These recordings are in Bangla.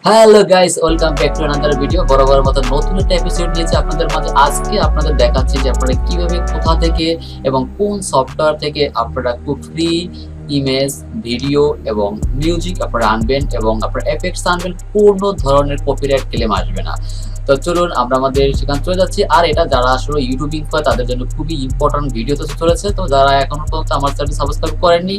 Hello guys, welcome back to another video. বরাবর মতো নতুন একটা এপিসোড নিয়েছি আপনাদের মাঝে। আজকে আপনাদের দেখাচ্ছি যে আপনারা কিভাবে কোথা থেকে এবং কোন সফটওয়্যার থেকে আপনারা খুব ফ্রি ইমেজ, ভিডিও এবং মিউজিক আপনারা আনবেন এবং আপনারা এফেক্টস আনবেন, কোনো ধরনের কপিরাইট ক্লেম আসবে না। তো চলুন আমরা আমাদের সেখানে চলে যাচ্ছি। আর এটা যারা আসলে ইউটিউবিং করে তাদের জন্য খুবই ইম্পর্টেন্ট ভিডিও তো চলেছে। তো যারা এখনো পর্যন্ত আমার চ্যানেল সাবস্ক্রাইব করেননি,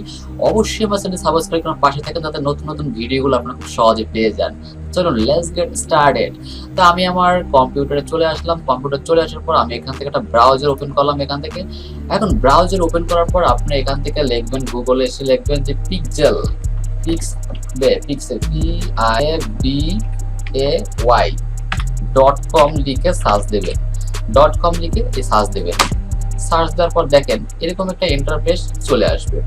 অবশ্যই আমার চ্যানেল সাবস্ক্রাইব করে পাশে থাকেন, যাতে নতুন নতুন ভিডিওগুলো আপনারা খুব সহজে পেয়ে যান। চলুন লেটস গেট স্টার্টেড। তো আমি আমার কম্পিউটারে চলে আসলাম। কম্পিউটার চলে আসার পর আমি এখান থেকে একটা ব্রাউজার ওপেন করলাম। এখান থেকে এখন ব্রাউজার ওপেন করার পর আপনি এখান থেকে লিখবেন, গুগলে এসে লিখবেন যে পিক্সেল, পিক্সেল PIXAY.com লিখে সার্চ দেবেন। .com লিখে সার্চ দেবেন। সার্চ দেওয়ার পর দেখেন এরকম একটা ইন্টারফেস চলে আসবে।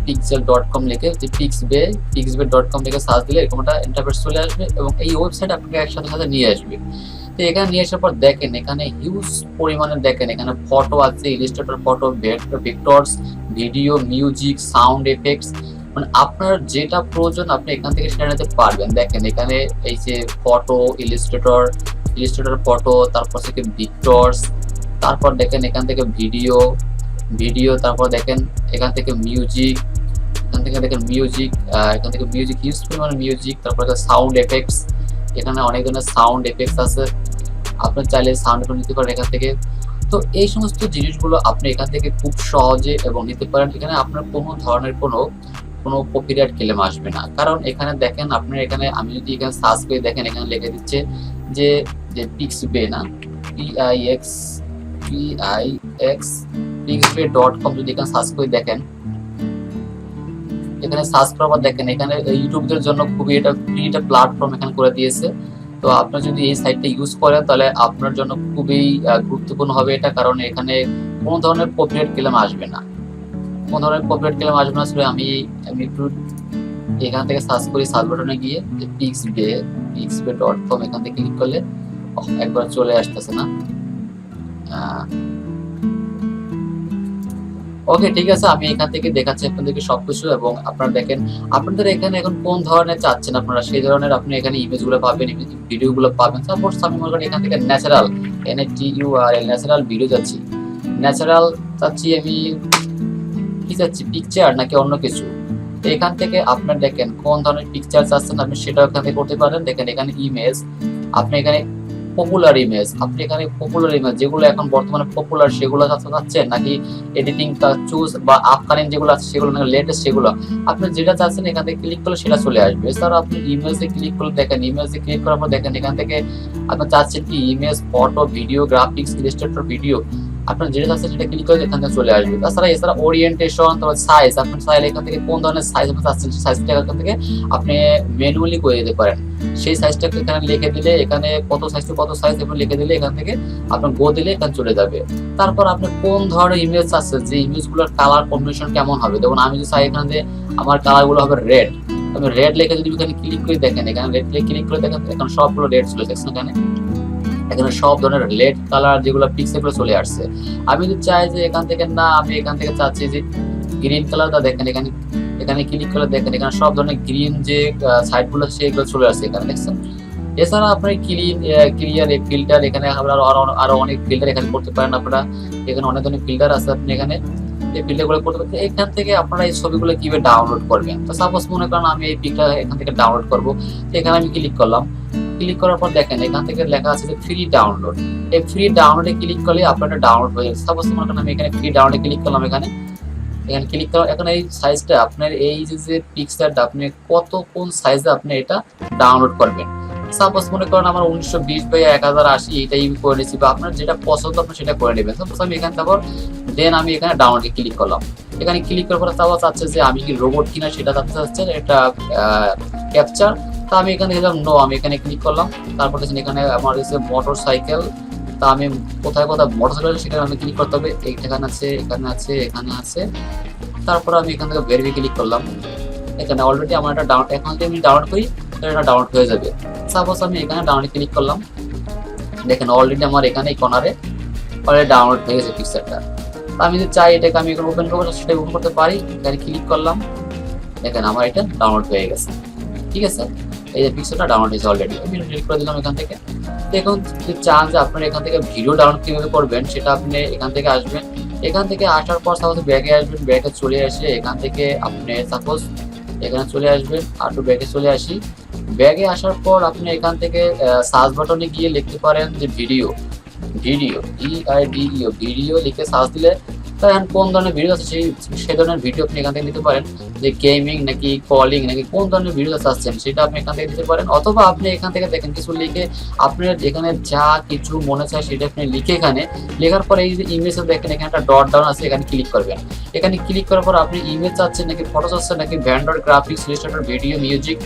pixel.com লিখে যে pixbe.com লিখে সার্চ দিলে এরকম একটা ইন্টারফেস চলে আসবে এবং এই ওয়েবসাইট আপনাকে একসাথে সাথে নিয়ে আসবে। তো এখানে নিয়ে আসার পর দেখেন এখানে হিউজ পরিমাণে দেখেন এখানে ফটো আছে, Illustrator photo, vectors, video, music, sound effects, মানে আপনার যেটা প্রয়োজন আপনি এখান থেকে সেটা নিতে পারবেন। দেখেন এখানে এই যে ফটো, ইলাস্ট্রেটর ফটো, তারপর থেকে ভিক্টরস, তারপর দেখেন এখান থেকে ভিডিও, তারপর দেখেন এখান থেকে মিউজিক, এখান থেকে মিউজিক হিউজ পরিমাণে মিউজিক, তারপর সাউন্ড এফেক্টস, এখানে অনেক ধরনের সাউন্ড এফেক্টস আছে, আপনি চাইলে সাউন্ড এফেক্ট নিতে পারেন এখান থেকে। তো এই সমস্ত জিনিসগুলো আপনি এখান থেকে খুব সহজে এবং নিতে পারেন। এখানে আপনার কোনো ধরনের কোনো কপিরাইট ক্লেম আসবে না, কারণ এখানে দেখেন আপনার এখানে আমি যদি এখানে সার্চ করে দেখেন এখানে লিখে দিচ্ছে যে পিক্সবে না pixbe.com যদি এখানে সার্চ করে দেখেন, এখানে সার্চ করার পর দেখেন এখানে ইউটিউবদের জন্য খুবই এটা ফ্রি একটা প্ল্যাটফর্ম এখানে করে দিয়েছে। তো আপনি যদি এই সাইটটা ইউজ করেন তাহলে আপনার জন্য খুবই গুরুত্বপূর্ণ হবে এটা, কারণ এখানে কোনো ধরনের কপিরাইট ক্লেম আসবে না। আসলে আমি একটু এখান থেকে সার্চ করি, সার্চ বাটনে গিয়ে pixbe.com এখান থেকে ক্লিক করলে একবার চলে আসতেছে না। ওকে, ঠিক আছে, আমি এখান থেকে দেখাচ্ছি আপনাদেরকে সবকিছু এবং আপনারা দেখেন আপনাদের এখানে এখন কোন ধরনের চাচ্ছেন আপনারা সেই ধরনের আপনি এখানে ইমেজগুলো পাবেন, ভিডিওগুলো পাবেন। সাপোজ আমি মনে করি এখান থেকে ন্যাচারাল ন্যাচারাল ভিডিও ন্যাচারাল চাচ্ছি, আমি কি চাচ্ছি, পিকচার নাকি অন্য কিছু। তো এখান থেকে আপনার দেখেন কোন ধরনের পিকচার চাচ্ছেন আপনি সেটা এখান থেকে করতে পারেন। দেখেন এখানে ইমেজ, আপনি এখানে পপুলার ইমেজ, আপনি এখানে পপুলার ইমেজ যেগুলো এখন বর্তমানে পপুলার সেগুলো চাচ্ছেন, নাকি এডিটিং চুজ বা আপকামিং যেগুলো আছে সেগুলো নাকি লেটেস্ট সেগুলো, আপনি যেটা চাচ্ছেন এখান থেকে ক্লিক করলে সেটা চলে আসবে। এছাড়া আপনি ইমেজে ক্লিক করলে দেখেন, ইমেজে ক্লিক করার পর দেখেন এখান থেকে আপনি চাচ্ছেন কি image, photo, video, graphics, Illustrator, video, আপনার যেটা চাচ্ছেন সেটা ক্লিক করে এখান থেকে চলে আসবে। এছাড়া ওরিয়েন্টেশন, তারপর সাইজ, আপনি চাইলে এখান থেকে কোন ধরনের সাইজ আপনি চাচ্ছেন সেই সাইজটা এখান থেকে আপনি ম্যানুয়ালি করে দিতে পারেন। সেই সাইজটা এখানে লিখে দিলে এখানে কত সাইজ আপনি লিখে দিলে এখান থেকে আপনার গো দিলে এখানে চলে যাবে। তারপর আপনি কোন ধরনের ইমেজ চাচ্ছেন, যে ইমেজগুলোর কালার কম্বিনেশন কেমন হবে, যেমন আমি যদি চাই এখানে আমার কালারগুলো হবে রেড, আমি রেড লিখে যদি এখানে ক্লিক করে দেখেন, এখানে রেড ক্লিক করে দেখেন এখন সবগুলো রেড চলে যাচ্ছে। এখানে সব ধরনের রেড কালার যেগুলো পিক্সেলগুলো চলে আসছে। আমি যদি চাই যে এখান থেকে না, আমি এখান থেকে চাচ্ছি যে গ্রিন কালারটা, দেখেন এখানে ক্লিক করে দেখেন এখানে সব ধরনের গ্রিন যে সাইডগুলো সেগুলো চলে আসছে এখানে দেখছেন। এছাড়া আপনার ক্লিয়ার ফিল্টার, এখানে আরো অনেক ফিল্টার এখানে করতে পারেন আপনারা। এখানে অনেক ধরনের ফিল্টার আছে, আপনি এখানে এই ফিল্টারগুলো করতে পারেন। এখান থেকে আপনারা এই ছবিগুলো কিভাবে ডাউনলোড করবেন, তো সাপোজ মনে করেন আমি এই পিকটা এখান থেকে ডাউনলোড করবো, তো এখানে আমি ক্লিক করলাম। ক্লিক করার পর দেখেন এখান থেকে লেখা আছে যে ফ্রি ডাউনলোড। এই ফ্রি ডাউনলোডে ক্লিক করলে আপনার ডাউনলোড হয়ে যাবে। সাপোজ মনে করেন আমি এখানে ফ্রি ডাউনলোডে ক্লিক করলাম, এখানে ক্লিক করার এখন এই সাইজটা আপনার এই যে পিকচারটা আপনি কোন সাইজে আপনি এটা ডাউনলোড করবেন। সাপোজ মনে করেন আমার 1920x1080 এটাই করে নিয়েছি, বা আপনার যেটা পছন্দ আপনি সেটা করে নেবেন। সাপোজ আমি এখানে তারপর আমি এখানে ডাউনলোডে ক্লিক করলাম। এখানে ক্লিক করার পর তারপর চাচ্ছে যে আমি কি রোবট কিনা সেটা চাচ্ছে এটা ক্যাপচার। তা আমি এখানে দিলাম নো, আমি এখানে ক্লিক করলাম। তারপর দেখেন এখানে আমার হচ্ছে মোটর সাইকেল, তা আমি কোথায় মোটর সাইকেল সেটা আমি ক্লিক করতে হবে। এখানে আছে। তারপর আমি এখান থেকে ভেরিফাই ক্লিক করলাম। এখানে অলরেডি আমার একটা এখন যদি আমি ডাউনলোড করি তাহলে এটা ডাউনলোড হয়ে যাবে। সাপোজ আমি এখানে ডাউনলোড ক্লিক করলাম, দেখেন অলরেডি আমার এখানে এই কর্নারে অলরেডি ডাউনলোড হয়ে গেছে পিকচারটা। আমি যদি চাই এটাকে আমি ওপেন করবো সেটা ওপেন করতে পারি। এখানে ক্লিক করলাম, দেখেন আমার এটা ডাউনলোড হয়ে গেছে। ঠিক আছে, এই যে পিকচারটা ডাউনলোড হয়েছে অলরেডি, আমি ডিলিট করে দিলাম এখান থেকে। দেখুন যদি চান যে আপনারা এখান থেকে ভিডিও ডাউনলোড কিভাবে করবেন সেটা আপনি এখান থেকে আসবেন। এখান থেকে আসার পর সাপোজ ব্যাগে আসবেন, ব্যাগে চলে আসে এখান থেকে আপনি সাপোজ এখানে চলে আসবেন, আটু ব্যাগে চলে আসি। ব্যাগে আসার পর আপনি এখান থেকে সার্চ বাটনে গিয়ে লিখতে পারেন যে ভিডিও, ভিডিও ভিডিও ভিডিও লিখে সার্চ দিলে এখন কোন ধরনের ভিডিও আছে সেই ধরনের ভিডিও আপনি এখান থেকে নিতে পারেন, যে গেমিং নাকি কলিং নাকি কোন ধরনের ভিডিও চাচ্ছেন সেটা আপনি এখান থেকে দিতে পারেন। অথবা আপনি এখান থেকে দেখেন কিছু লিখে আপনার এখানে যা কিছু মনে চায় সেটা আপনি লিখে এখানে লেখার পরে এই যে ইমেজে দেখেন এখানে একটা ডট ডাউন আছে, এখানে ক্লিক করবেন। এখানে ক্লিক করার পর আপনি ইমেজ চাচ্ছেন নাকি ফটো চাচ্ছেন নাকি vendor graphics, Illustrator, video, music,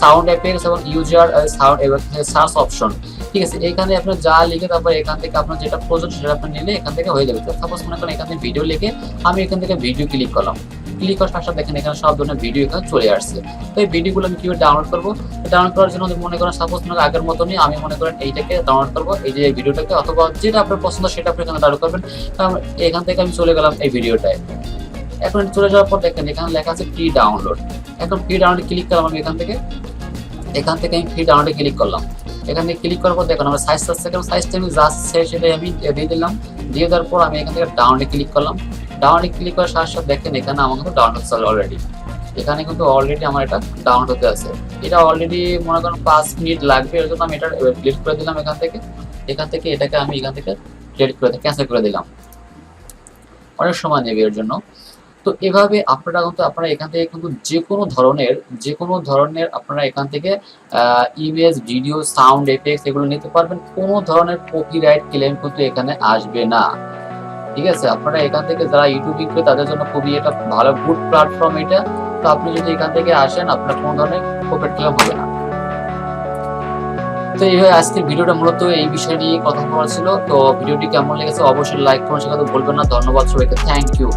sound effects এবং ইউজার সাউন্ড এবং সার্চ অপশন। ঠিক আছে, এখানে আপনি যা লিখে তারপর এখান থেকে আপনার যেটা প্রয়োজন সেটা আপনি নিলে এখান থেকে হয়ে যাবে। সাপোজ মনে করেন এখান থেকে ভিডিও লিখে আমি এখান থেকে ভিডিও ক্লিক করলাম, ক্লিক করার সাথে সাথে দেখেন এখানে সব ধরনের ভিডিও এখানে চলে আসছে। তো এই ভিডিওগুলো আমি কিভাবে ডাউনলোড করবো, ডাউনলোড করার জন্য মনে করেন সাপোজ মনে আগের মতনই আমি মনে করেন এইটাকে ডাউনলোড করবো, এই যে ভিডিওটাকে, অথবা যেটা আপনার পছন্দ সেটা আপনি এখানে ডাউনলোড করবেন। এখান থেকে আমি চলে গেলাম এই ভিডিওটায়। এখন চলে যাওয়ার পর দেখেন এখানে লেখা আছে ফ্রি ডাউনলোড। এখন ফ্রি ডাউনলোড ক্লিক করলাম আমি এখান থেকে আমি ফ্রি ডাউনলোডে ক্লিক করলাম। এখানে ক্লিক করার পর দেখুন আমার সাইজ চাচ্ছে, সাইজটা আমি জাস্ট সেটাই আমি দিয়ে দিলাম। দিয়ে দেওয়ার পর আমি এখান থেকে ডাউনলোডে ক্লিক করলাম। ডাউনলোডে ক্লিক করার সাথে সাথে দেখেন এখানে আমার কিন্তু ডাউনলোড চলে অলরেডি। এখানে কিন্তু অলরেডি আমার এটা ডাউনলোড হতে আছে। এটা অলরেডি মনে করেন 5 মিনিট লাগবে, এর জন্য আমি এটা ডিলিট করে দিলাম এখান থেকে। এটাকে আমি এখান থেকে ডিলিট করে ক্যান্সেল করে দিলাম, অনেক সময় নেবে এর জন্য। তো এভাবে আপনারা এখান থেকে কিন্তু যে কোনো ধরনের আপনারা এখান থেকে ইমেজ, ভিডিও, সাউন্ড এফেক্টস এগুলো নিতে পারবেন। কোনো ধরনের কপিরাইট ক্লেম কিন্তু এখানে আসবে না। ঠিক আছে, আপনারা এখান থেকে যারা ইউটিউবিং করে তাদের জন্য খুবই এটা ভালো গুড প্ল্যাটফর্ম এটা। তো আপনি যদি এখান থেকে আসেন আপনার কোনো ধরনের কপিরাইট ক্লেম হবে না। তো এইভাবে আজকের ভিডিওটা মূলত এই বিষয় নিয়ে কথা বলা ছিল। তো ভিডিওটি কেমন লেগেছে অবশ্যই লাইক কমেন্ট শেখাতে ভুলবেন না। ধন্যবাদ সবাইকে, থ্যাংক ইউ।